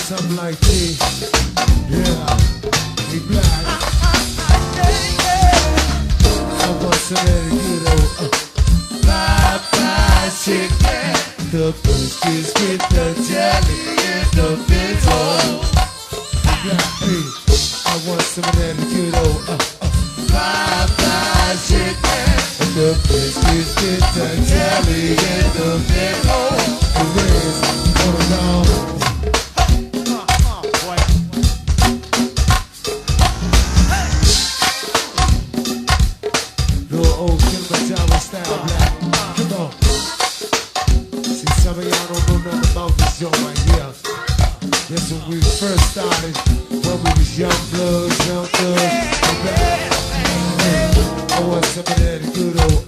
something like me. Yeah, he black. I want some of that good old Popeye chicken. The biscuits with the jelly and the bento. Hey, I want some of that good old Popeye chicken. The biscuits with the jelly and the bento. The reds on the ground. Little old Kilimanjaro style black. Come on. See, some of y'all don't know nothing about this joint right here. This when we first started, when we was young bloods, young thugs. I want some of that good old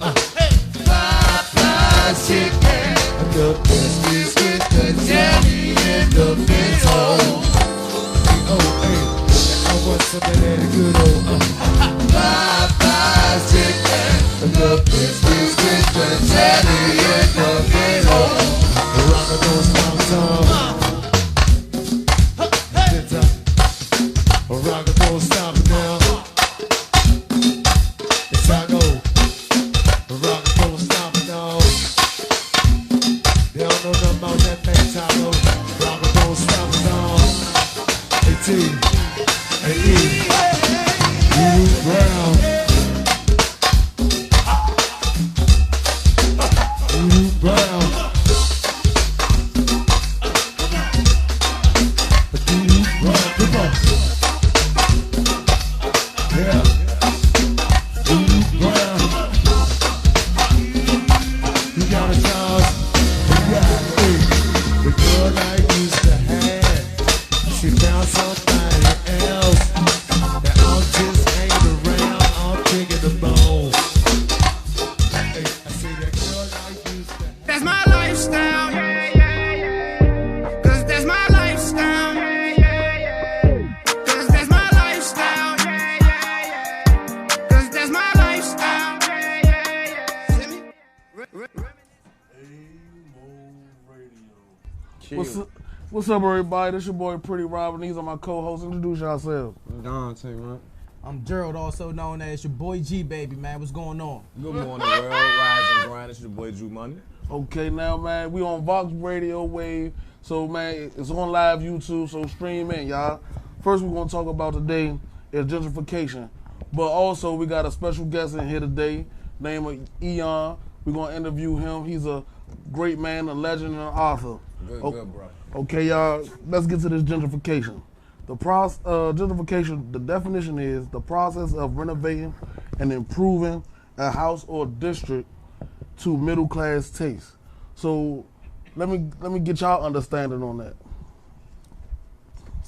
Popeye chicken. The biscuits with the jelly and the bento. I want some of that good old Popeye chicken. The biscuits with the jelly and the bento. Rock of those tom-toms. Rock of those stop now. It's I go. Rock of those stop now. They don't know nothing about that thing, Taco. Rock of those stop now. AT, AE, Blue Brown. Blue Brown. Blue Brown. Come on. Yeah. Blue Brown. You got a job. The girl I used to have, she found somebody else. That I'm just hanging around, I'm picking the bone. Hey, I say that girl I used to have. That's my lifestyle. Cause that's my lifestyle. Cause that's my lifestyle. Cause that's my lifestyle. See me? What's up, everybody? This your boy Pretty Robin. These are my co-hosts. Introduce yourself. Dante, man. I'm Gerald, also known as your boy G Baby, man. What's going on? Good morning, world. Rise and grind. It's your boy Drew Money. Okay, now, man, we on Vox Radio Wave. So, man, it's on live YouTube, so stream in, y'all. First, we're going to talk about today is gentrification. But also, we got a special guest in here today, named Eon. We're going to interview him. He's a great man, a legend, and an author. Good, good, bro. Okay, y'all, let's get to this gentrification. Gentrification, the definition is the process of renovating and improving a house or district to middle class taste. So let me get y'all understanding on that.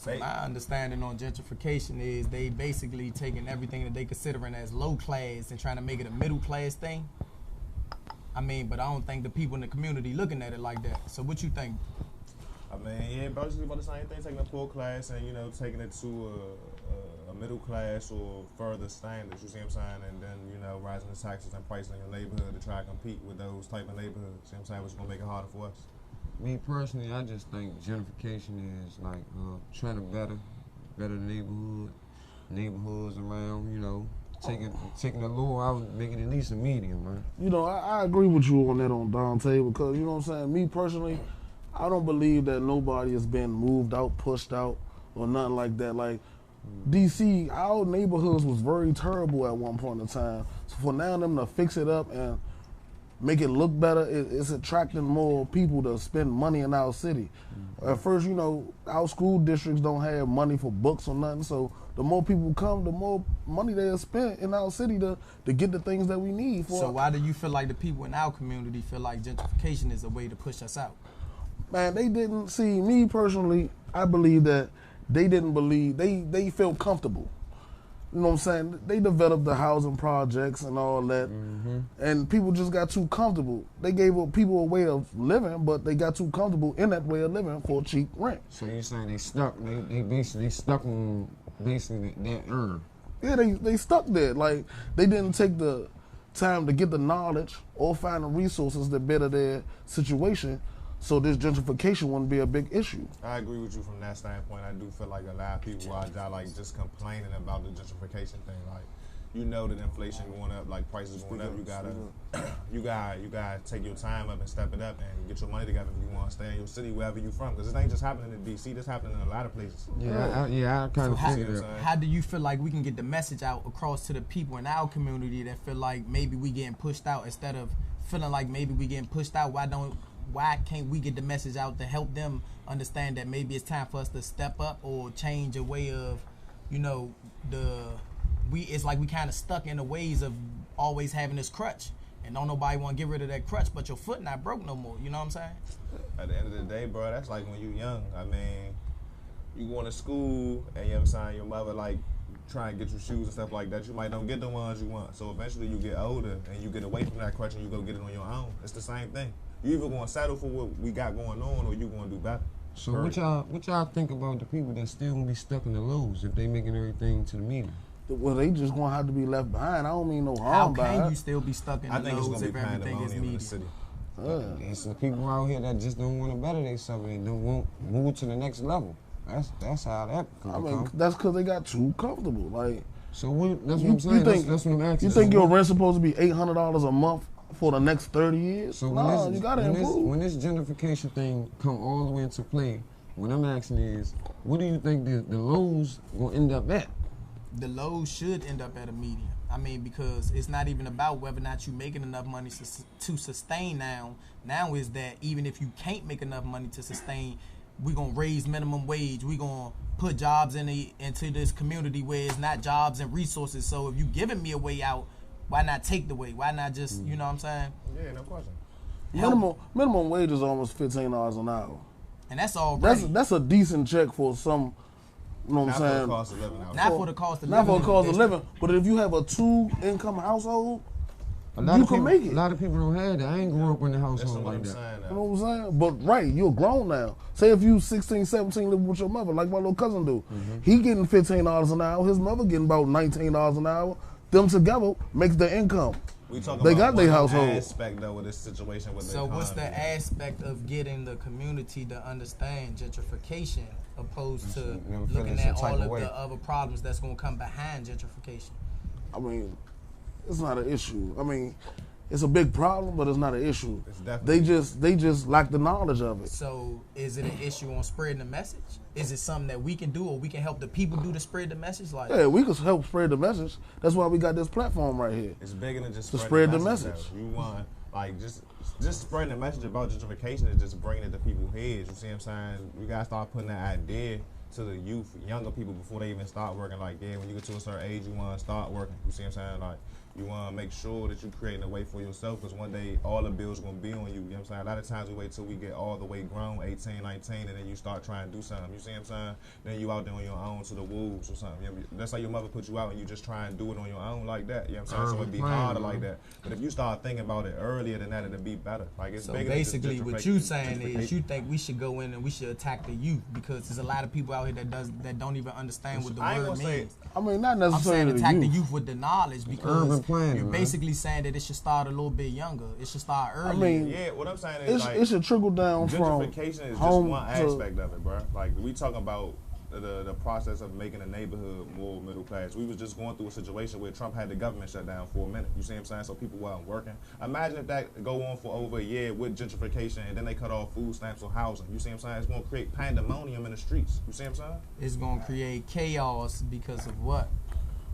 My understanding on gentrification is they basically taking everything that they considering as low class and trying to make it a middle class thing. I mean, but I don't think the people in the community looking at it like that. So what you think? I mean, yeah, basically about the same thing, taking a poor class and, you know, taking it to a middle class or further standards, you see what I'm saying? And then, you know, rising the taxes and pricing in your neighborhood to try to compete with those type of neighborhoods, you see what I'm saying, which is going to make it harder for us. Me personally, I just think gentrification is like trying to better the neighborhoods around, you know, taking the low out, making it at least a medium, man. You know, I agree with you on that on Dante because, you know what I'm saying, me personally, I don't believe that nobody has been moved out, pushed out, or nothing like that. Like, DC, our neighborhoods was very terrible at one point in time. So for now them to fix it up and make it look better, it's attracting more people to spend money in our city. At first, you know, our school districts don't have money for books or nothing, so the more people come, the more money they'll spend in our city to get the things that we need. So why do you feel like the people in our community feel like gentrification is a way to push us out? Man, they didn't see me personally. I believe that they didn't believe they felt comfortable. You know what I'm saying? They developed the housing projects and all that, and people just got too comfortable. They gave people a way of living, but they got too comfortable in that way of living for cheap rent. So you're saying they basically stuck on that urn. Yeah, they stuck there. Like, they didn't take the time to get the knowledge or find the resources that better their situation. so this gentrification wouldn't be a big issue. I agree with you from that standpoint. I do feel like a lot of people out there like just complaining about the gentrification thing. Like, you know that inflation going up, like prices going up. You gotta take your time up and step it up and get your money together if you want to stay in your city wherever you from. Because it ain't just happening in DC. This happening in a lot of places. I kind of figured that. How do you feel like we can get the message out across to the people in our community that feel like maybe we getting pushed out instead of feeling like maybe we getting pushed out? Why can't we get the message out to help them understand that maybe it's time for us to step up or change a way of, you know, it's like we kind of stuck in the ways of always having this crutch, and don't nobody want to get rid of that crutch, but your foot not broke no more. You know what I'm saying? At the end of the day, bro, that's like when you young. I mean, you going to school and you know what I'm saying, your mother like trying to get you shoes and stuff like that. You might don't get the ones you want. So eventually you get older and you get away from that crutch and you go get it on your own. It's the same thing. You either going to settle for what we got going on or you going to do better. So what y'all think about the people that still gonna be stuck in the lows if they making everything to the median? Well, they just gonna have to be left behind. I don't mean no harm by it. How can you still be stuck in the I think it's lows going to if be everything is pandemonium in the needed? city. There's some people out here that just don't want to better themselves. They don't want to move to the next level. That's how that could I mean, come. that's because they got too comfortable. Like, So that's what I'm saying. That's what I'm asking. You think your rent's supposed to be $800 a month for the next 30 years? So no, you gotta improve. When this gentrification thing come all the way into play, what I'm asking is, what do you think the lows gonna end up at? The lows should end up at a median. I mean, because it's not even about whether or not you're making enough money to sustain now. Now is that even if you can't make enough money to sustain, we're going to raise minimum wage. We're going to put jobs into this community where it's not jobs and resources. So if you're giving me a way out, why not take the way? Why not just, you know what I'm saying? Yeah, no question. Minimum wage is almost $15 an hour. And that's already. That's a decent check for some, you know what I'm saying? Not for the cost of living. Not for the cost of living. Not for the cost of living, but if you have a 2-income household, you can make it. A lot of people don't have that. I ain't grew up in a household like that. You know what I'm saying? But right, you're grown now. Say if you 16, 17 living with your mother, like my little cousin do. He getting $15 an hour. His mother getting about $19 an hour. Them together makes their income. They got their household. Aspect though with this situation with so what's the aspect of getting the community to understand gentrification opposed to looking at all of the other problems that's going to come behind gentrification? I mean, it's not an issue. I mean, it's a big problem, but it's not an issue. They just lack the knowledge of it. So is it an issue on spreading the message? Is it something that we can do or we can help the people do to spread the message? Like, yeah, we can help spread the message. That's why we got this platform right here. It's bigger than just to spread the message. You want like just spreading the message about gentrification is just bringing it to people's heads. You see what I'm saying? We gotta start putting that idea to the youth, younger people before they even start working. Like, yeah, when you get to a certain age, you want to start working. You see what I'm saying? Like, you want to make sure that you're creating a way for yourself, because one day all the bills are going to be on you. You know what I'm saying? A lot of times we wait till we get all the way grown, 18, 19, and then you start trying to do something. You see what I'm saying? Then you out there on your own to the wolves or something. You know, that's how your mother put you out and you just try and do it on your own like that. You know what I'm saying? So it'd be harder like that. But if you start thinking about it earlier than that, it'd be better. Like, it's so bigger basically than what you saying is you think we should go in and we should attack the youth, because there's a lot of people out here that don't even understand what the word means. I mean, not necessarily I'm saying attack the youth. youth with the knowledge, because you're basically saying that it should start a little bit younger. It should start early. I mean, yeah, what I'm saying is it should trickle down from gentrification is just one aspect of it, bro. Like, we talking about the process of making a neighborhood more middle class. We was just going through a situation where Trump had the government shut down for a minute. You see what I'm saying? So people weren't working. Imagine if that go on for over a year with gentrification and then they cut off food stamps or housing. You see what I'm saying? It's going to create pandemonium in the streets. You see what I'm saying? It's going to create chaos because of what?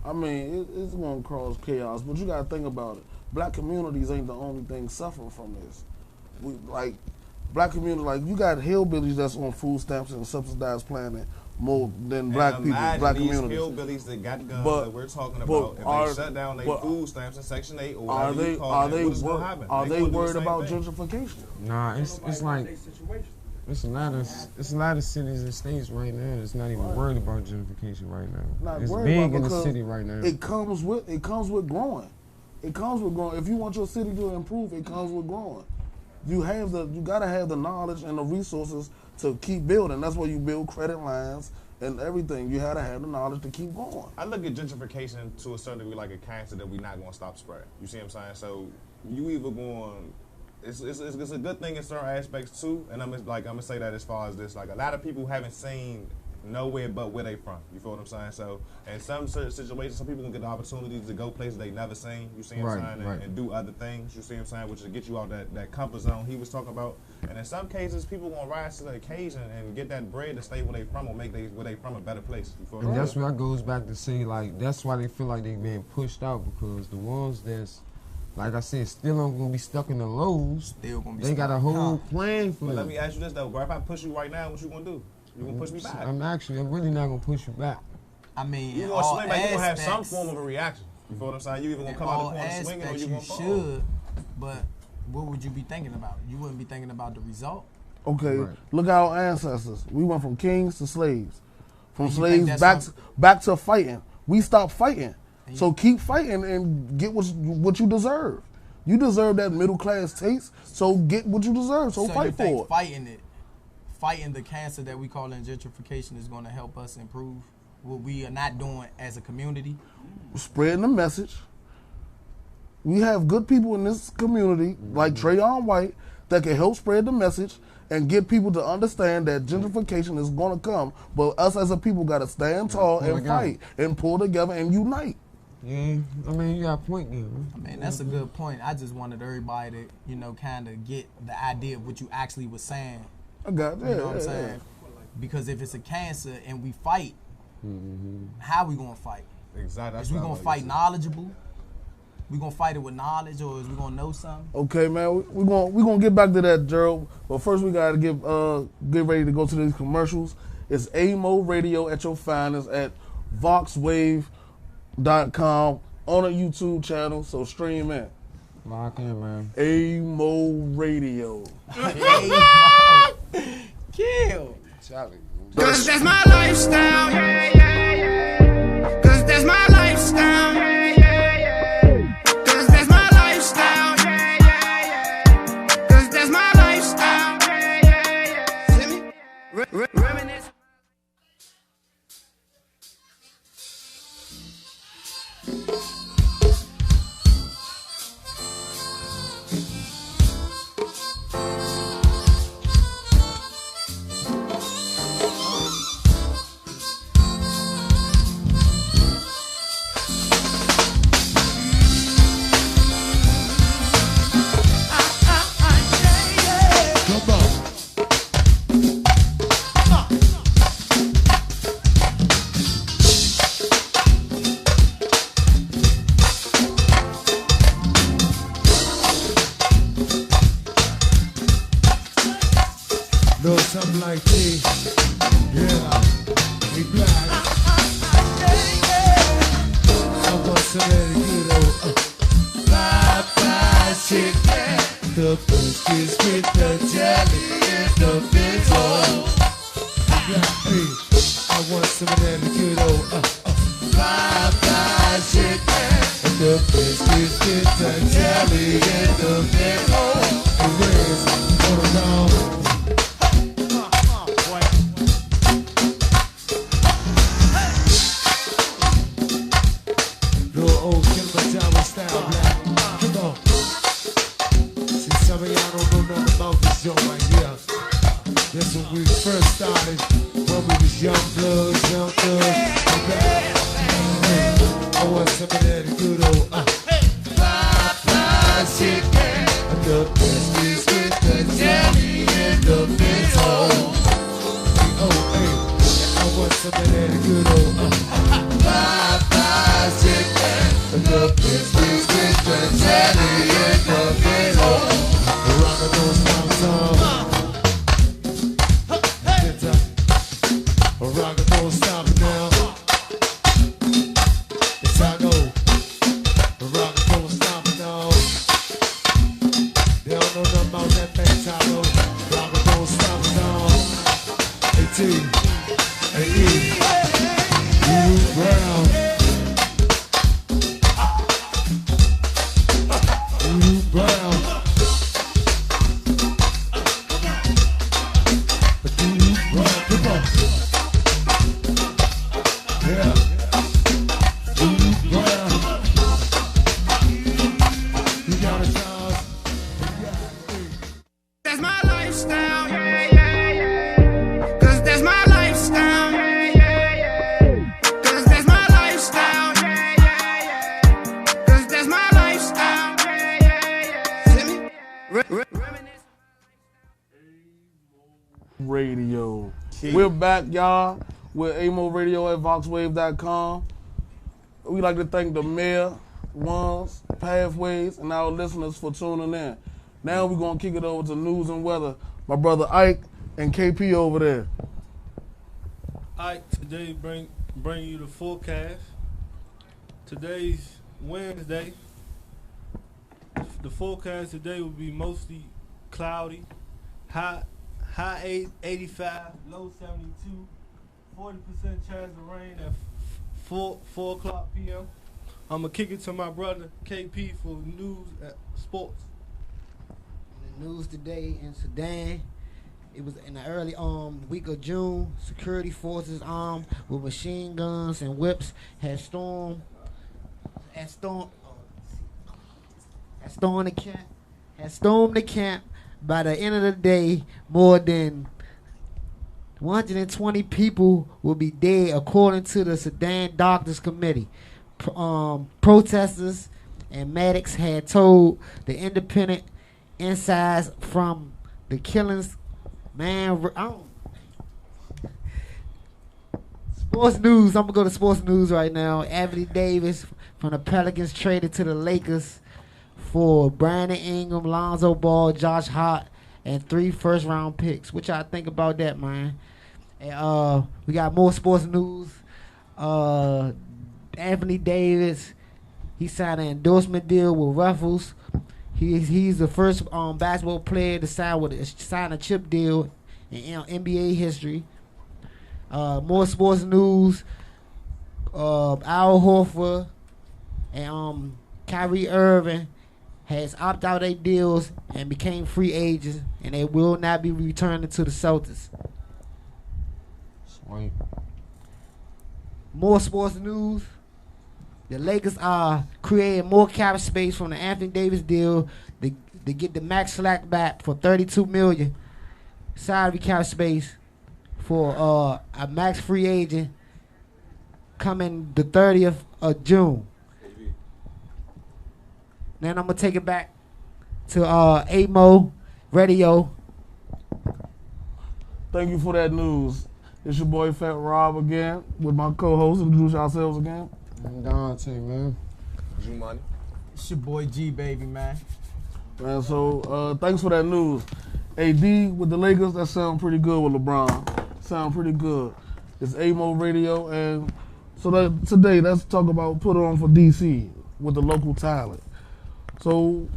I mean, it's going to cause chaos, but you got to think about it. Black communities ain't the only thing suffering from this. Black communities, like, you got hillbillies that's on food stamps and subsidized planning more than black people, black communities. Hillbillies that got guns that we're talking about, if they shut down their food stamps in Section 8 or whatever you call it, what is going to happen? Are they worried about gentrification? Nah, it's like it's a lot of cities and states right now that's not even worried about gentrification right now. It's big in the city right now. It comes with growing. It comes with growing. If you want your city to improve, it comes with growing. You gotta have the knowledge and the resources to keep building. That's why you build credit lines and everything. You gotta have the knowledge to keep going. I look at gentrification to a certain degree like a cancer that we're not gonna stop spreading. You see what I'm saying? So you either going it's a good thing in certain aspects too, and I'm gonna say that as far as this, like a lot of people haven't seen nowhere but where they from. You feel what I'm saying? So in some certain situations, some people can get the opportunities to go places they never seen. You see what I'm saying? And do other things. You see what I'm saying? Which will get you out that comfort zone he was talking about. And in some cases, people gonna rise to the occasion and get that bread to stay where they from or make where they from a better place. You feel what I'm saying? And that's where I goes back to say, like, that's why they feel like they being pushed out, because the ones that's, like I said, still gonna be stuck in the lows. Still gonna be they got a whole plan for them. them. Let me ask you this though, bro. If I push you right now, what you gonna do? You gonna push me back? I'm really not gonna push you back. I mean, you gonna swing back. You gonna have some form of a reaction. You feel what I'm saying? You either gonna come out the corner swinging or you gonna fall. Should, but what would you be thinking about? You wouldn't be thinking about the result. Okay, look at our ancestors. We went from kings to slaves, from slaves back to fighting. We stopped fighting, so keep fighting and get what you deserve. You deserve that middle class taste, so get what you deserve. So fight for it. Fighting the cancer that we call gentrification is going to help us improve what we are not doing as a community. Spreading the message. We have good people in this community, like Trayon White, that can help spread the message and get people to understand that gentrification is going to come. But us as a people got to stand tall and fight and pull together and unite. Yeah, I mean, you got a point there, man. I mean, that's a good point. I just wanted everybody to, kind of get the idea of what you actually was saying. I got that. You know what I'm saying? Because if it's a cancer and we fight, how we gonna fight? Exactly. Is we gonna fight knowledgeable? We gonna fight it with knowledge, or is we gonna know something? Okay, man. We gonna get back to that, Gerald. But first, we gotta get ready to go to these commercials. It's AMO Radio at your finest at voxwave.com on a YouTube channel. So stream in. Lock in, man. AMO Radio. Kill. Charlie. Cause that's my lifestyle. Cause that's my lifestyle. Cause that's my lifestyle. Cause that's my lifestyle. See me? Reminisce. Something like this, yeah, we black. I want some of that good old Popeye chicken. The biscuits with the jelly and the fizzle. Hey, I want some of that good old Popeye chicken. The biscuits with the jelly and the fizzle. The rest, hold on. That's when we first started, when we was young bloods. I want some of that good old Popeye chicken. The biscuits with the jelly and the fizzle. I want some of that good old Popeye chicken. The biscuits with the jelly and the fizzle. Rockin' those songs. Rock it, don't stop it now. Radio. We're back, y'all. We're AMO Radio at VoxWave.com. We like to thank the mayor, ones, pathways, and our listeners for tuning in. Now we're gonna kick it over to news and weather. My brother Ike and KP over there. Ike today bring you the forecast. Today's Wednesday. The forecast today will be mostly cloudy, high 85, low 72, 40% chance of rain at 4 o'clock p.m. I'm going to kick it to my brother KP for news at sports. The news today in Sudan, it was in the early week of June. Security forces armed with machine guns and whips had stormed the camp. By the end of the day, more than 120 people will be dead, according to the Sudan Doctors Committee. Protesters and medics had told the Independent insides from the killings. Sports news. I'm gonna go to sports news right now. Anthony Davis from the Pelicans traded to the Lakers for Brandon Ingram, Lonzo Ball, Josh Hart, and 3 first-round picks. What y'all think about that, man? And we got more sports news. Anthony Davis, he signed an endorsement deal with Ruffles. He's the first basketball player to sign a chip deal in NBA history. More sports news. Al Horford and Kyrie Irving has opted out their deals and became free agents, and they will not be returning to the Celtics. Sweet. More sports news. The Lakers are creating more cap space from the Anthony Davis deal to get the max slack back for $32 million salary cap space for a max free agent coming the 30th of June. Then I'm gonna take it back to AMO Radio. Thank you for that news. It's your boy Fat Rob again with my co-host. Introduce ourselves again. I'm Dante, man. G Money. It's your boy G, baby, man. Man, so thanks for that news. AD with the Lakers, that sound pretty good with LeBron. Sound pretty good. It's AMO Radio, and so today let's talk about put on for DC with the local talent. So,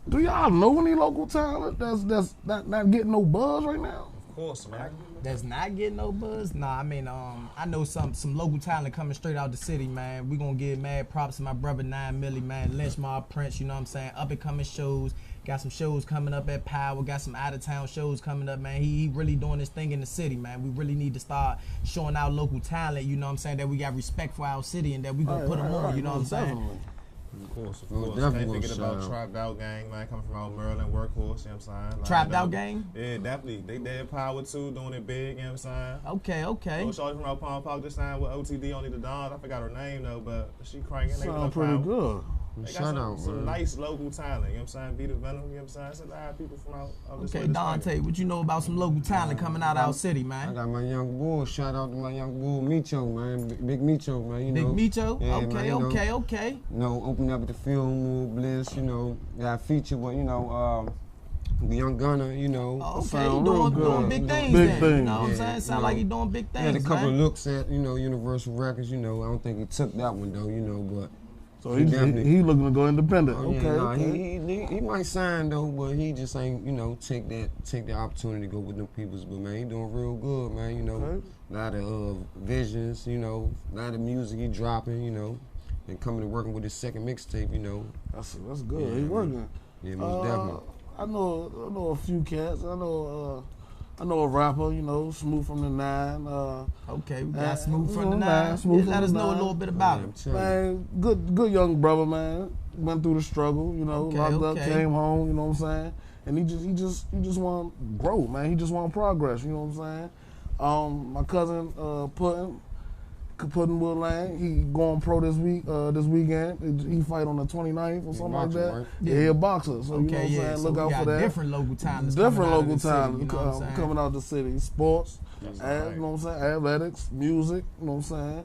do y'all know any local talent that's not getting no buzz right now? Of course, man. That's not getting no buzz? Nah, I mean, I know some local talent coming straight out the city, man. We gonna give mad props to my brother 9 Milli, man. Lynch Mob Prince, you know what I'm saying? Up and coming shows. Got some shows coming up at Power. Got some out of town shows coming up, man. He really doing his thing in the city, man. We really need to start showing our local talent, you know what I'm saying? That we got respect for our city and that we gonna put them on, you know what I'm saying? Definitely. Of course. Can't forget about Trapped Out Gang, man, coming from out Maryland, Workhorse, you know what I'm saying? Trapped Out Gang? Yeah, definitely. They dead Power too, doing it big, you know what I'm saying? Okay. So shorty from out Palm Park just signed with OTD, Only the Dawn. I forgot her name though, but she cranking. Sound pretty good. They got some nice local talent, you know what I'm saying? Be the Venom, you know what I'm saying? It's a lot of people from out this way. Okay, Dante, what you know about some local talent coming out of our city, man? I got my young bull. Shout out to my young bull, Micho, man. Big Micho, man. You know. Big Micho? Yeah, Okay, man, okay. You know, open up the film, more bliss, you know. Got feature with, you know, the Young Gunner, you know. Okay, he doing big things then. You know what I'm saying? Sound like he doing big things, Had a couple man. of looks at, you know, Universal Records, you know. I don't think he took that one, though, you know, but... So he looking to go independent. Oh, yeah, okay. He might sign though, but he just ain't, you know, take the opportunity to go with them peoples. But man, he doing real good, man. You know, a lot of visions, you know, a lot of music he dropping, you know, and coming to working with his second mixtape, you know. That's good. Yeah, He working. Yeah, most definitely. I know a few cats. I know a rapper, you know, Smooth from the 9. Okay, we got Smooth from the 9. Let us know a little bit about him. Man, good young brother, man. Went through the struggle, you know, locked up, came home, you know what I'm saying? And he just want to grow, man. He just want progress, you know what I'm saying? My cousin Putin, putting Will Lang. He going pro this weekend. He fight on the 29th or something like that. Right? Yeah, he a boxer. So you know what I'm saying? So Look we out got for that. different local talents. Different coming out of local the city, talent you know what I'm saying? coming out the city. Sports, That's you right. know what I'm saying? Athletics, music, you know what I'm saying?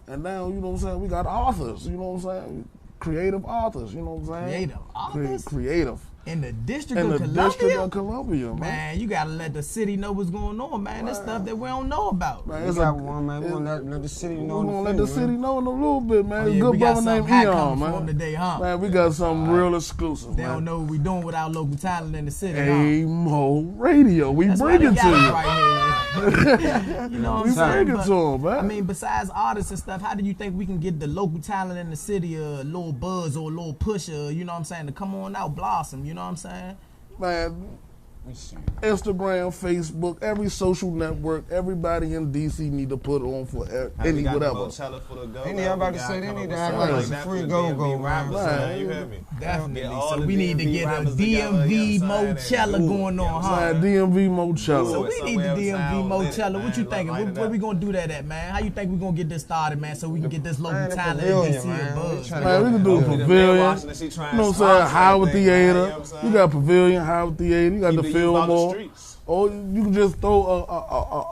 And now, you know what I'm saying? We got authors, you know what I'm saying? Creative authors, you know what I'm saying? Creative authors? Creative. In the District In of the Columbia? District of Columbia, man. Man, you gotta let the city know what's going on, man. That's stuff that we don't know about. Man, We it's got a- one, man. We gonna let the city know. We're gonna let the city know in a little bit, man. Oh, yeah, Good we got brother named something hot Eon, coming for him man. today, huh? Man, we got something real exclusive, They man. don't know what we doing without local talent in the city, huh? A-Mo Radio. We That's bring why it they to got us you. right here. You know what I'm We saying? bring it to them, man. I mean, besides artists and stuff, how do you think we can get the local talent in the city a little buzz or a little push, you know what I'm saying, to come on out, blossom, you know what I'm saying? Man, Instagram, Facebook, every social network, everybody in DC need to put on for any whatever. Mochella for the go. They need everybody to say they need to have like some free go-go, man. Right. You hear me? Definitely. Get all So the we need to DMV get a rappers together, DMV you know what I'm saying, Mochella and do it, going you know on, what huh? Man, DMV Mochella. So we need the Somewhere DMV sound lit, Mochella. What man. you thinking? Light it Where up. we gonna do that at, man? How you think we gonna get this started, man, so we can get this local Man, the talent in pavilion, DC man. a buzz? We tryna Man, we can do a Be the man pavilion. watching this, he trying You know what I'm to saying? sponsor Howard everything, man, you know Theater. what I'm saying? You got Pavilion, Howard Theater. You got Keep the the youth out the Fillmore. streets. Or you can just throw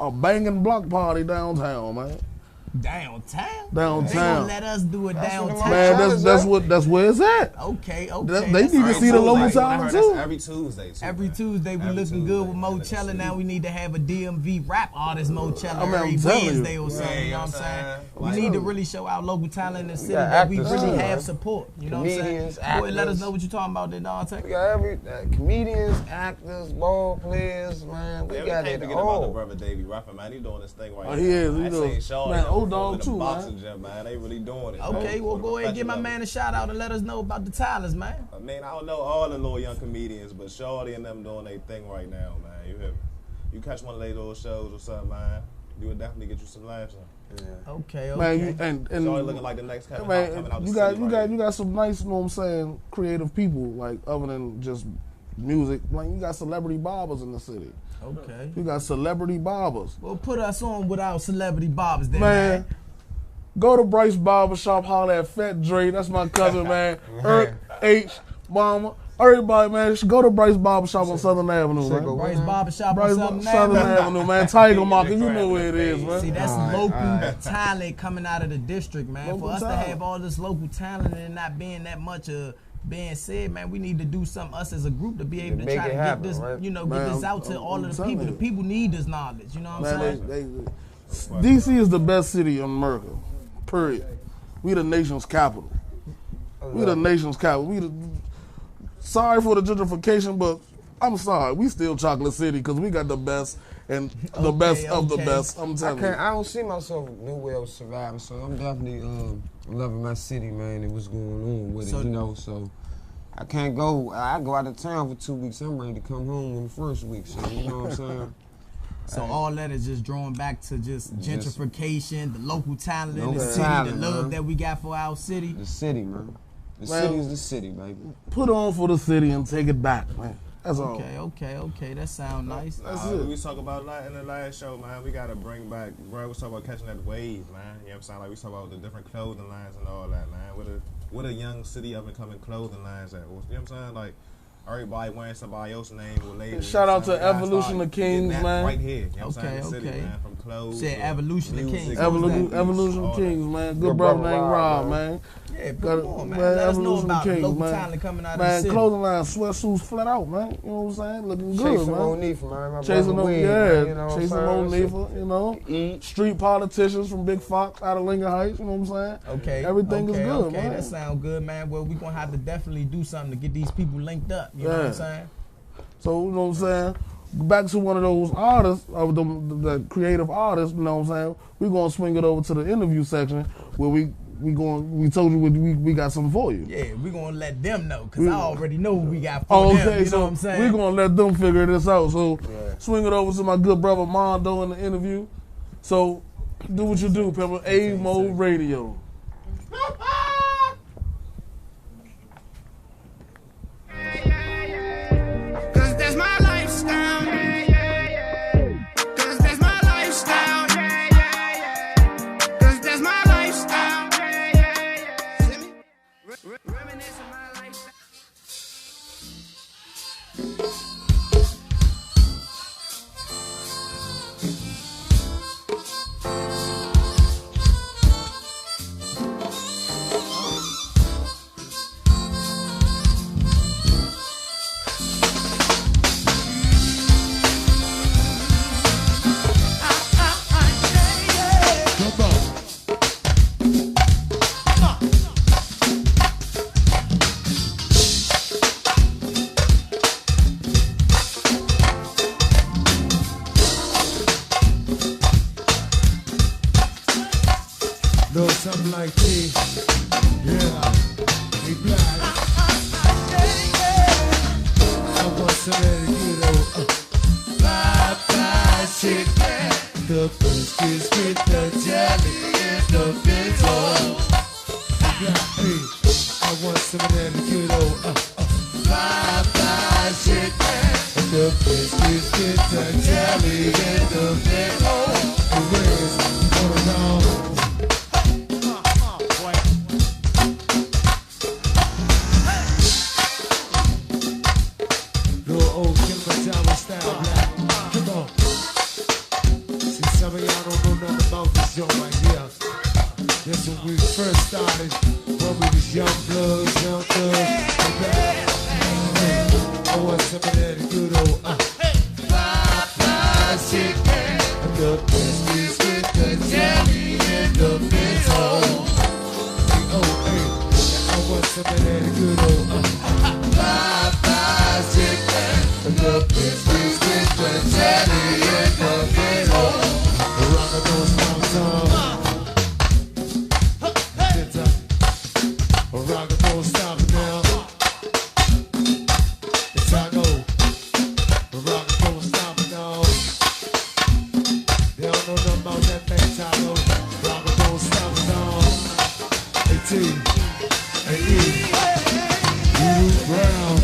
a banging block party downtown, man. Downtown? Downtown. They gonna let us do it That's what downtown? Man, that's where it's at. Okay. They That's need to all see the right. local Tuesday. talent I heard too. that's every Tuesday. Too, Every man. Tuesday we Every looking good with Tuesday. Mochella. Now we need to have a DMV rap artist Mochella I mean, I'm every telling you. Wednesday or something. Yeah, You you know know what I'm saying? what I'm We saying? need to really show our local talent in the city got that we actors really too, have man. support. You know what I'm saying? Comedians, Boy, let us actors. know what you talking about there, Dante. We got every comedians, actors, ball players, man. We Yeah, we got can't it forget about the all. brother Davey Ruffin, man. He doing this thing right Oh, now. he is, man. he I doing- seen Shaw man, in old the dog too, boxing man. gym, man. They really doing it. Okay, man, well on go the ahead, give my professional man a shout out and let us know about the talents, man. level. I mean, I don't know all the little young comedians, but Shawty and them doing their thing right now, man. You hear me? You catch one of their little shows or something, man. You would definitely get you some laughs on. Okay. Man, you, and Shawty looking like the next Kevin Hart man, coming out the you city right got here. you got some nice, you know what I'm saying, creative people, like other than just music. Like you got celebrity barbers in the city. Okay. You got celebrity barbers. Well, put us on with our celebrity barbers then, Man, go to Bryce Barbershop, holler at Fat Dre. That's my cousin, man. Eric H. Mama. Everybody, man, should go to Bryce Barbershop on Southern Avenue, Say go man. Bryce Barbershop Bryce on Southern Southern Avenue. Avenue, man. Tiger Market, you know where it is, See, man. that's Alright, local alright. talent coming out of the district, man. Local For us talent. to have all this local talent and not being that much being said, man, we need to do something, us as a group, to be able to make try it to happen, get this, right? you know, Man, get this out to I'm all of the telling people. The you. people need this knowledge, you know what I'm Man, saying? DC is the best city in America, period. We the nation's capital. We the nation's capital. Sorry for the gentrification, but I'm sorry. We still Chocolate City because we got the best and the best of the okay. best. I'm telling you. I don't see myself nowhere else surviving, so I'm definitely loving my city, man, and what's going on with So- it, you know. So I can't go. I go out of town for 2 weeks. I'm ready to come home in the first week. So you know what I'm saying. So all that is just drawing back to just gentrification, the local talent in the Local city, talent, the love man. that we got for our city. The city, man. The Man. city is the city, baby. Put on for the city and take it back, man. That's all. Okay. That sound nice. That's We it. was talking about in the last show, man. We gotta bring back, bro. We was talking about catching that wave, man. You know what I'm saying? Like we talking about the different clothing lines and all that, man. What a young city up and coming clothing lines at. You know what I'm saying? Like everybody wearing somebody else's name or label. Shout out to You know what I'm saying? Evolution We of gotta start getting Kings, that man. Right here. You know what I'm saying? Okay, The city, okay. man. From clothes. Said to Evolution of music, Kings. Evolution all Kings, that. man. Good Good brother brother named Rob, Rob, man. Yeah, Got come it, on, man. man, Let us know Evolution about the Kings, local man. talent coming out of the Man, city. clothing line, sweatsuits flat out, man. You know what I'm saying? Looking good, Chasing man. Monifa, man. My Chasing brother them, Wade, yeah. man, you know what I'm Chasing saying? Monifa, you know. Eat. Street politicians from Big Fox out of Lincoln Heights, you know what I'm saying? Okay. Everything is okay, good, okay. man. That sound good, man. Well, we're going to have to definitely do something to get these people linked up. You know what I'm Yeah. saying? So, you know what I'm saying? Back to one of those artists, of the creative artists, you know what I'm saying? We're going to swing it over to the interview section where we told you we got something for you. Yeah, we're going to let them know because I already know what we got for them. Okay, You know so what I'm saying? we're going to let them figure this out. So swing it over to my good brother Mondo in the interview. So do what you do, Pepper. A-Mo Radio. Cause that's my lifestyle. Cause that's my lifestyle. Cause that's my like tea. Yeah, he black. I want some of that good old Popeye chicken. The biscuits with the jelly and the pinto. Hey, I want some of that good old Popeye chicken. The biscuits with the jelly and the pinto. The ways all around. Style black. Come on. See, some of y'all don't know nothing about this joint right here. This when we first started, when we was young bloods, young thugs. I want some of that good old Popeye chicken. The biscuits with the jelly and the pinto. I want some of that good old Popeye chicken. The biscuits with the jelly and the pinto. Rock a those song. Rock a those stop now. It's I go. Rock a those stop now. They don't know nothing about that thing, Taco. Rock a those stop now. Hey T, hey E, you Brown.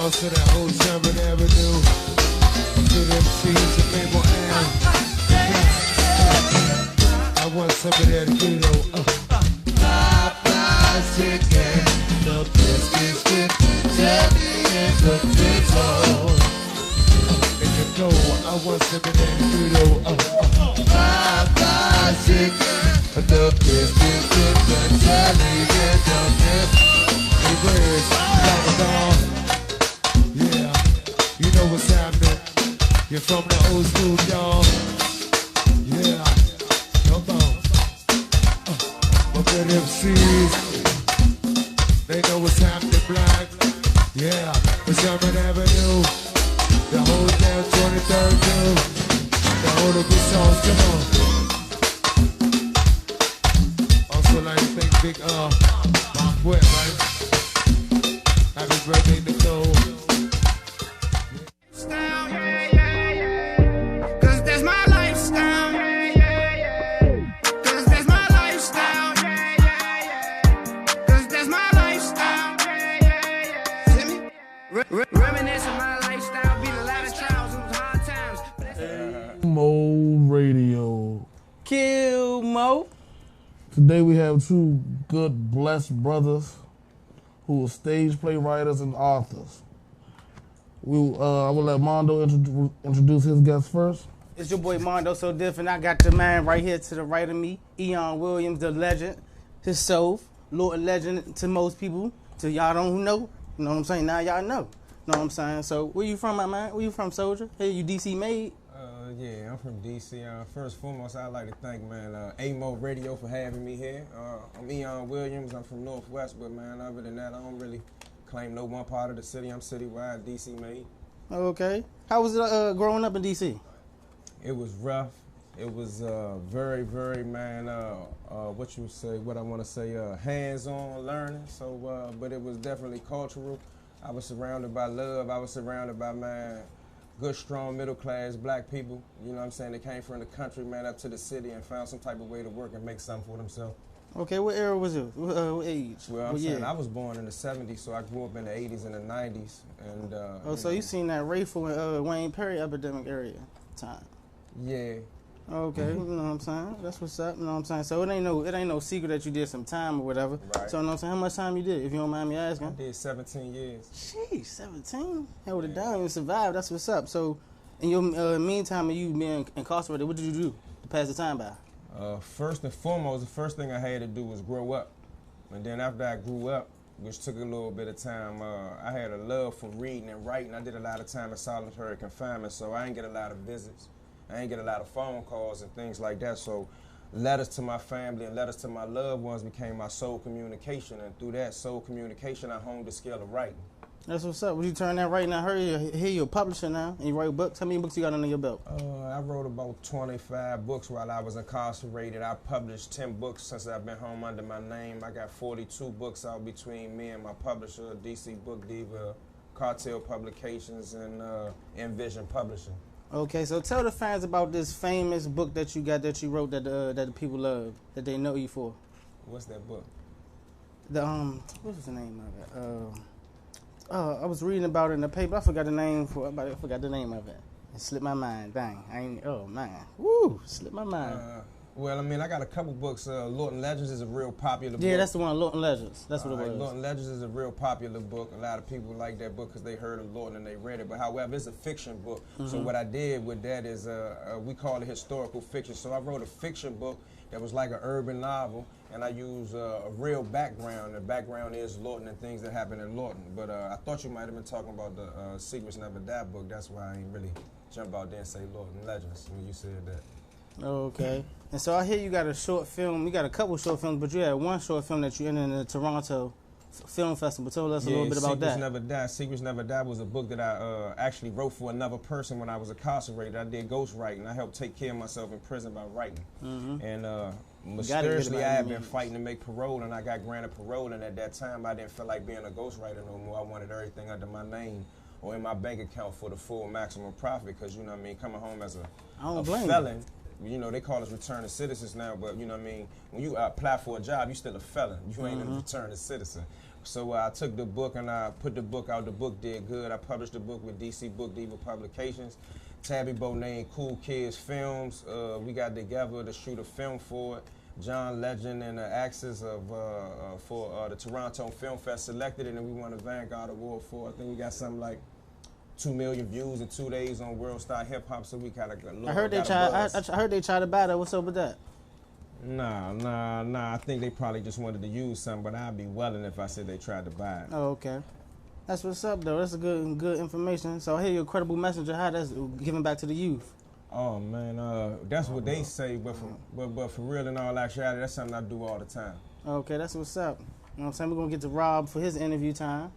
Also that whole Sherman Avenue. To them trees and Maple Ave. I want some of that good old Popeye chicken. The biscuits with the jelly and the pinto. And you know I want some of that good old Popeye chicken. The biscuits with the jelly and the pinto. Hey, where's Ramadan? Yeah, you know what's happening. You're from the old school, y'all. Yeah, come on. My good MCs, they know what's happening, black. Yeah, the Sherman Avenue, the whole damn 23rd June, the whole of good songs, come on. Also like to thank Big Mark Wet, right? Happy birthday, Nicole. Reminisce of my lifestyle, beat a lot of trials and hard times. Mo Radio. Kill Mo. Today we have two good, blessed brothers who are stage playwriters and authors. I will let Mondo introduce his guest first. It's your boy Mondo, so different. I got the man right here to the right of me, Eon Williams, the legend, his soul, Lord legend to most people. To y'all don't know. You know what I'm saying? Now y'all know. Know what I'm saying? So where you from, my man? Where you from, soldier? Hey, you DC made? Yeah, I'm from DC. First and foremost, I'd like to thank, man, AMO Radio for having me here. I'm Eon Williams. I'm from Northwest, but, man, other than that, I don't really claim no one part of the city. I'm citywide, DC made. Okay. How was it growing up in DC? It was rough. It was very, very, man, what I want to say, hands-on learning. So, but it was definitely cultural. I was surrounded by love. I was surrounded by, man, good, strong, middle-class black people. You know what I'm saying? They came from the country, man, up to the city and found some type of way to work and make something for themselves. Okay, what era was it? What age? Well, I'm saying I was born in the 70s, so I grew up in the 80s and the 90s. And, so you seen that Rayful and Wayne Perry epidemic area time? Yeah. Okay, you know what I'm saying? That's what's up, you know what I'm saying? So it ain't no secret that you did some time or whatever. Right. So you know what I'm saying? How much time you did, if you don't mind me asking? I did 17 years. Sheesh, 17? Held it down and survived. That's what's up. So in your meantime of you being incarcerated, what did you do to pass the time by? First and foremost, the first thing I had to do was grow up. And then after I grew up, which took a little bit of time, I had a love for reading and writing. I did a lot of time in solitary confinement, so I didn't get a lot of visits. I didn't get a lot of phone calls and things like that. So letters to my family and letters to my loved ones became my sole communication. And through that sole communication, I honed the skill of writing. That's what's up. Would you turn that right now? I hear you're a publisher now and you write books. How many books you got under your belt? I wrote about 25 books while I was incarcerated. I published 10 books since I've been home under my name. I got 42 books out between me and my publisher, DC Book Diva, Cartel Publications, and Envision Publishing. Okay, so tell the fans about this famous book that you got that you wrote that the people love, that they know you for. What's that book? What was the name of it? I was reading about it in the paper. I forgot the name of it. It slipped my mind. Dang, slipped my mind. Well, I mean, I got a couple books. Lorton Legends is a real popular book. Yeah, that's the one, Lorton Legends. That's what it was. Lorton Legends is a real popular book. A lot of people like that book because they heard of Lorton and they read it. But however, it's a fiction book. Mm-hmm. So what I did with that is we call it historical fiction. So I wrote a fiction book that was like an urban novel, and I use a real background. The background is Lorton and things that happen in Lorton. But I thought you might have been talking about the Secrets Never Die book. That's why I ain't really jump out there and say Lorton Legends when you said that. Okay. And so I hear you got a short film. You got a couple short films, but you had one short film that you entered in the Toronto Film Festival. Tell us a little bit about that. Never Die. Secrets Never Die was a book that I actually wrote for another person when I was incarcerated. I did ghostwriting. I helped take care of myself in prison by writing. Mm-hmm. And mysteriously, I had been fighting to make parole, and I got granted parole. And at that time, I didn't feel like being a ghostwriter no more. I wanted everything under my name or in my bank account for the full maximum profit, because, you know what I mean, coming home as a felon, you know, they call us returning citizens now, but, you know what I mean, when you apply for a job, you still a felon. You ain't a returning citizen. So I took the book and I put the book out. The book did good. I published the book with DC Book Diva Publications. Tabby Bonet and Cool Kids Films. We got together to shoot a film for it. John Legend and the actors for the Toronto Film Fest selected it, and we won a Vanguard Award for it. I think we got something like 2 million views in 2 days on World Star Hip Hop, so we kind of I heard they tried to buy that. What's up with that? Nah. I think they probably just wanted to use something, but I'd be welling if I said they tried to buy it. Oh, okay. That's what's up, though. That's a good information. So I hear you're a credible messenger. How that's giving back to the youth? Oh man, that's what they say, but for real in all actuality, that's something I do all the time. Okay, that's what's up. You know what I'm saying? We're gonna get to Rob for his interview time.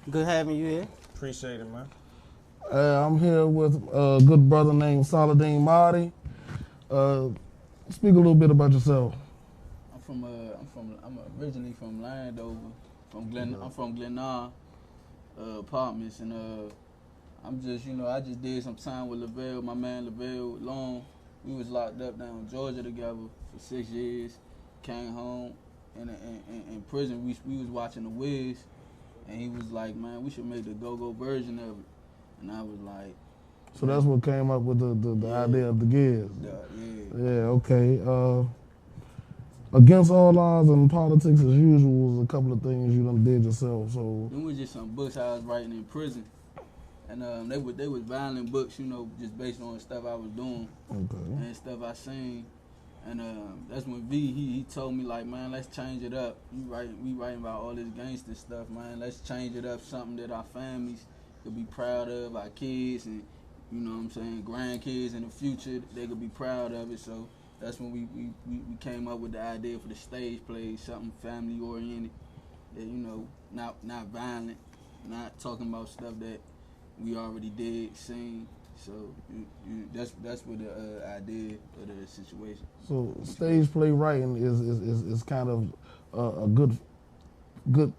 Good having you here. Appreciate it, man. I'm here with a good brother named Saladin Mahdi. Speak a little bit about yourself. I'm originally from Landover, I'm from Glenard Apartments, and I'm just, I just did some time with Lavelle, my man Lavelle Long. We was locked up down in Georgia together for 6 years. Came home, and in prison we was watching The Wiz, and he was like, man, we should make the go-go version of it. And I was like, so that's what came up with the idea of the Giz. Yeah, okay. Against All Odds and Politics as Usual was a couple of things you done did yourself. So them was just some books I was writing in prison. And they was violent books, just based on stuff I was doing and stuff I seen. And that's when he told me like, man, let's change it up. We writing about all this gangster stuff, man. Let's change it up, something that our families could be proud of, our kids and, you know what I'm saying, grandkids in the future, they could be proud of it. So that's when we came up with the idea for the stage play, something family oriented, that, you know, not violent, not talking about stuff that we already did, seen. So that's what the idea of the situation. So stage play writing is kind of a good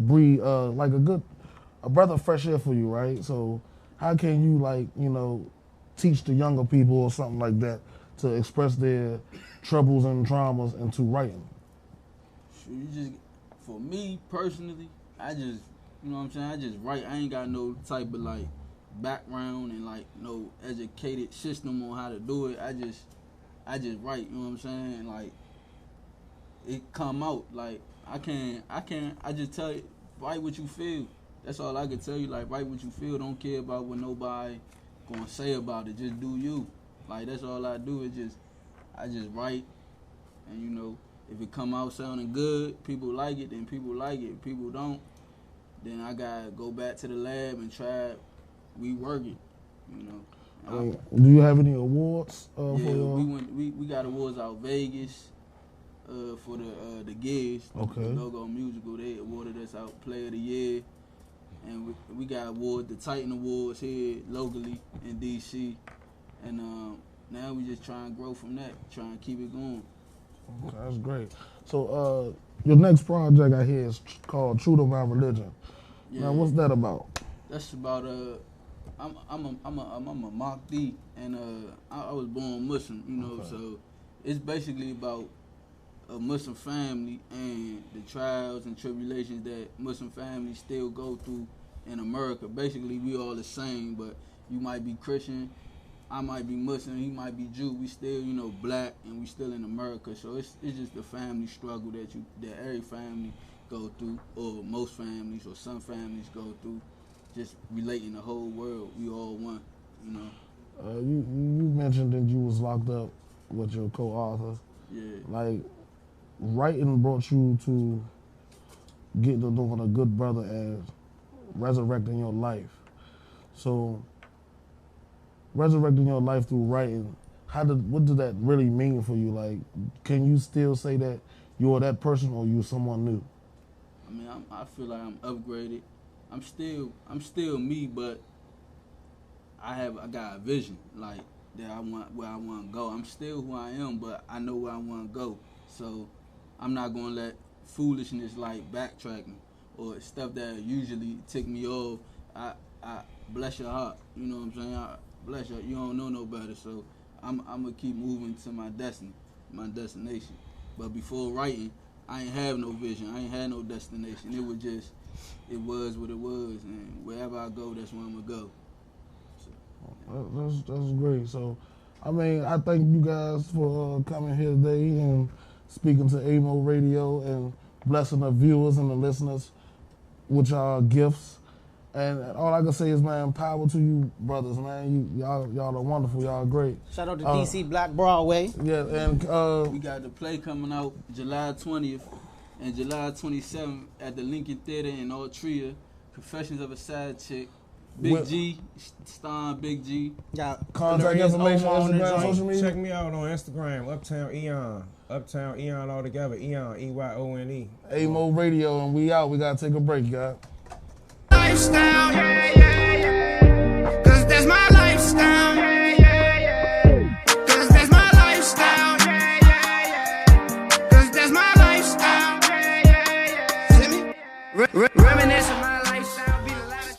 breed, like a breath of fresh air for you, right? So how can you, like, you know, teach the younger people or something like that to express their troubles and traumas into writing? For me personally, I just, you know what I'm saying, I just write. I ain't got no type of like background and like no educated system on how to do it. I just write, you know what I'm saying? Like, it come out. Like, I just tell you, write what you feel. That's all I can tell you. Like, write what you feel. Don't care about what nobody gonna say about it. Just do you. Like, that's all I do. I just write, and you know, if it come out sounding good, people like it, then people like it. If people don't, then I gotta go back to the lab and try rework it. You know. Do you have any awards? Yeah, we got awards out Vegas for the gigs. Okay. The Go-Go Musical, they awarded us out Player of the Year. And we got awards, the Titan Awards here locally in DC, and now we just try and grow from that, try and keep it going. Okay, that's great. So your next project I hear is called True to My Religion. Yeah. Now, what's that about? That's about I'm a Mahdi, and I was born Muslim, you know, okay. So it's basically about a Muslim family and the trials and tribulations that Muslim families still go through in America. Basically, we all the same, but you might be Christian, I might be Muslim, he might be Jew. We still, you know, black, and we still in America. So it's just the family struggle that every family go through, or most families, or some families go through. Just relating the whole world. We all one, you know. You mentioned that you was locked up with your co-author. Yeah. Like, writing brought you to getting to knowing a good brother and resurrecting your life. So, resurrecting your life through writing, what did that really mean for you? Like, can you still say that you're that person or you're someone new? I mean, I feel like I'm upgraded. I'm still me, but I got a vision, like, that I want, where I want to go. I'm still who I am, but I know where I want to go. So I'm not gonna let foolishness like backtracking or stuff that usually tick me off. I bless your heart, you know what I'm saying? Bless your, you don't know no better. So I'm gonna keep moving to my destiny, my destination. But before writing, I ain't have no vision. I ain't had no destination. It was what it was, and wherever I go, that's where I'm gonna go. So, that's great. So, I mean, I thank you guys for coming here today and speaking to AMO Radio and blessing the viewers and the listeners with y'all gifts. And all I can say is, man, power to you brothers, man. Y'all are wonderful. Y'all are great. Shout out to DC Black Broadway. Yeah, and we got the play coming out July 20th and July 27th at the Lincoln Theater in Altria. Confessions of a Side Chick. Big G, starring Big G. Yeah. Contact information, Instagram, social media. Check me out on Instagram, Uptown Eon. Uptown Eon all together. Eon, EYONE. AMO Radio, and we out. We gotta take a break, guys. Lifestyle, yeah. 'Cause that's my lifestyle, yeah. 'Cause that's my lifestyle, yeah. 'Cause that's my lifestyle, yeah. See me? Reminisce of my lifestyle, be the latest.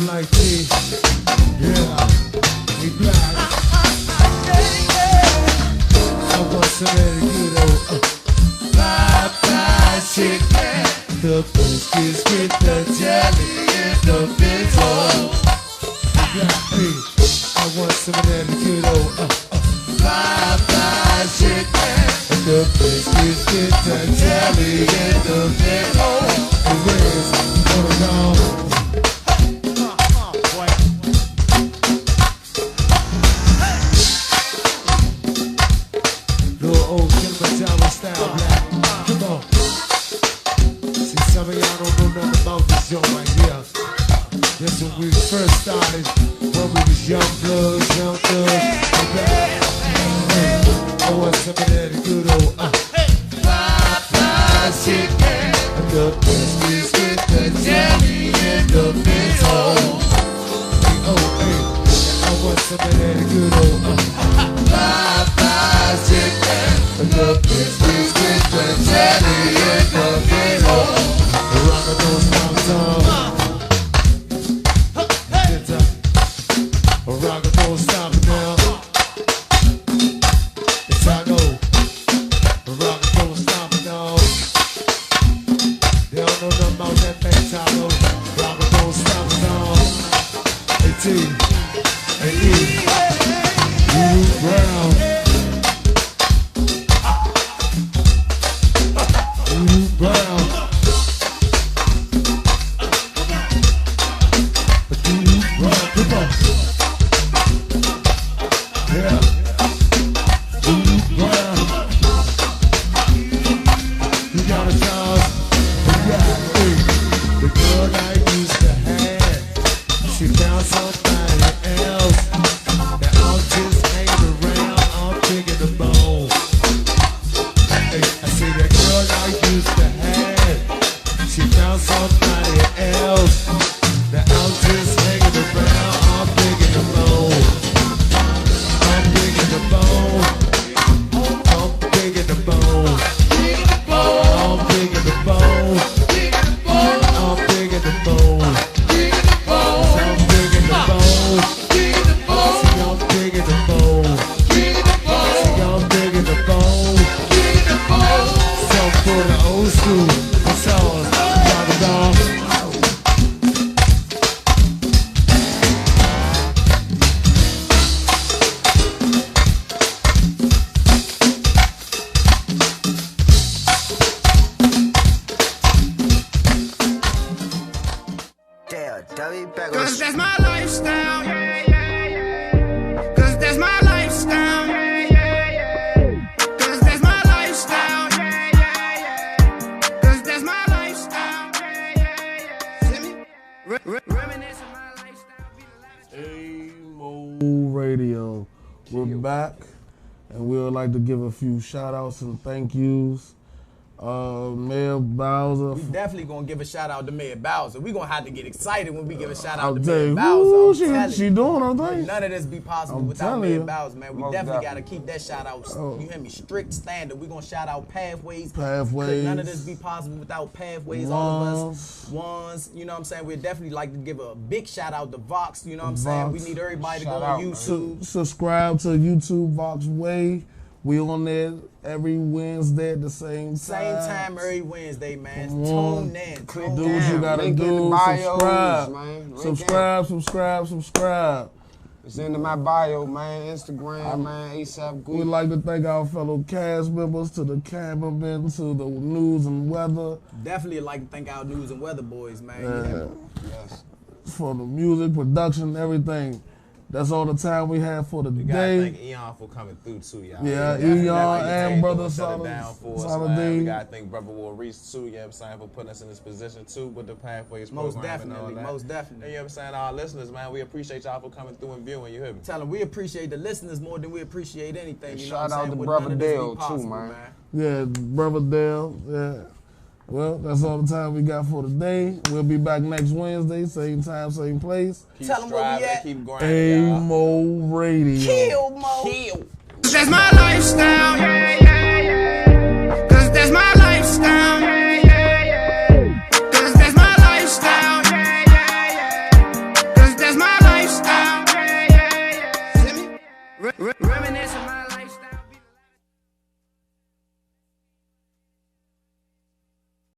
him like this. Yeah, we black. I want some of that good old Popeye chicken. The biscuits with the jelly and the bento. I want some of that good old Popeye chicken. The biscuits with the jelly and the bento. And where's gonna go? Little old Kilimanjaro style black. Come on. See, some of y'all don't know nothing about this joint right here. This when we first started, when we was young bloods, young thugs. I want some of that good old Popeye chicken. The biscuits with the jelly and the bento. I want some of that good old Popeye chicken. The biscuits with the jelly and the bento. Rock a those mountains. Rock a don't stop it now. It's how I go. Rock a don't stop it now. They don't know nothing about that thing, Taco. Rock a don't stop it now. AT, AE, Blue Brown. Blue Brown. Blue Brown. Come on. Yeah. Blue Brown. You got a job. Yeah. The girl I used to have, she found somebody else. That I'm just hanging around. I'm picking the bone. Hey, I say that girl I used to have, she found somebody else. That I'm just hanging around. I'm picking the bone. I'm digging the bone. I'm digging the bone. I'm digging the bone. I'm digging the bone. I'm digging the bone. See, I'm digging the bone. See, I'm digging the bone. Some for the old school. That's all. Rock it off. Cause that's my lifestyle. Cause that's my lifestyle. Cause that's my lifestyle. Cause that's my lifestyle. See me? Reminiscing my lifestyle. YAAY Radio. We're back, and we would like to give a few shout outs and thank yous. Mayor Bowser. We definitely gonna give a shout out to Mayor Bowser. We gonna have to get excited when we give a shout I'll out to tell Mayor you, Bowser. she doing her thing. None of this be possible I'm without telling Mayor you. Bowser, man. We Most definitely definitely. gotta keep that shout out. Oh. You hear me? Strict standard. We gonna shout out Pathways. Pathways. Could none of this be possible without Pathways. All of us, ones. You know what I'm saying? We'd definitely like to give a big shout out to Vox. You know what I'm saying? We Vox. need everybody to Shout go out, on man. YouTube. Subscribe to YouTube Vox Way. We on there every Wednesday at the same time. Same time every Wednesday, man. Come on. Tune in. Click Tune Do in. what you Damn, gotta link in do. the bios, Subscribe. man. Link Subscribe. It's in my bio, man. Instagram, man. ASAP We'd Good. like to thank our fellow cast members, to the cameramen, to the news and weather, Definitely like to thank our news and weather boys, man. Yes. for the music, production, everything. That's all the time we have for the We gotta day. thank Eon for coming through too, y'all. Yeah, Definitely Eon thank and you Brother for shutting Solid- down for us, Solid man. D. We gotta thank Brother Will Reese too, you know what I'm saying, for putting us in this position too with the Pathways Most program and definitely, all that. most definitely. And you know what I'm saying, our listeners, man, we appreciate y'all for coming through and viewing, you hear me? Tell them we appreciate the listeners more than we appreciate anything. You know Shout what I'm out saying? to Would Brother none of this be Dale, too, possible, man. Yeah, Brother Dale. Yeah. Well, that's all the time we got for today. We'll be back next Wednesday, same time, same place. Keep Tell 'em where we striving, at. keep grinding, y'all. AMO Radio. Kill, Mo. Kill. That's my lifestyle.